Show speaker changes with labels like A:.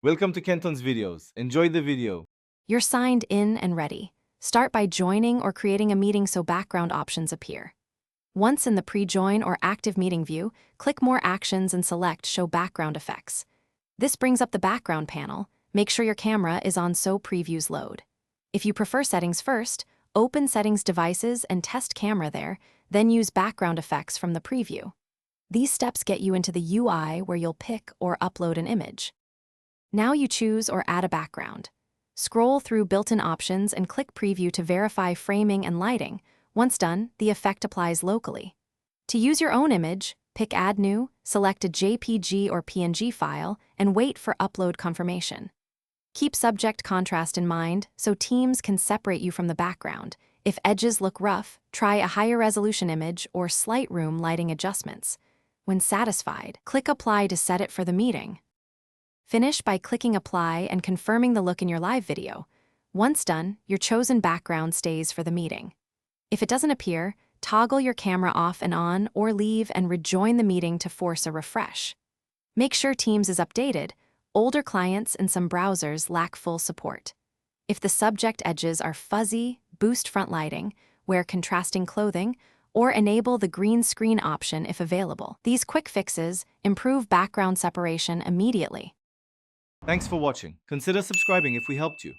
A: Welcome to Kenton's videos. Enjoy the video.
B: You're signed in and ready. Start by joining or creating a meeting so background options appear. Once in the pre-join or active meeting view, click More Actions and select Show Background Effects. This brings up the background panel. Make sure your camera is on so previews load. If you prefer settings first, open Settings Devices and test camera there, then use background effects from the preview. These steps get you into the UI where you'll pick or upload an image. Now you choose or add a background. Scroll through built-in options and click Preview to verify framing and lighting. Once done, the effect applies locally. To use your own image, pick Add New, select a JPG or PNG file, and wait for upload confirmation. Keep subject contrast in mind so teams can separate you from the background. If edges look rough, try a higher resolution image or slight room lighting adjustments. When satisfied, click Apply to set it for the meeting. Finish by clicking Apply and confirming the look in your live video. Once done, your chosen background stays for the meeting. If it doesn't appear, toggle your camera off and on or leave and rejoin the meeting to force a refresh. Make sure Teams is updated. Older clients and some browsers lack full support. If the subject edges are fuzzy, boost front lighting, wear contrasting clothing, or enable the green screen option if available. These quick fixes improve background separation immediately.
A: Thanks for watching. Consider subscribing if we helped you.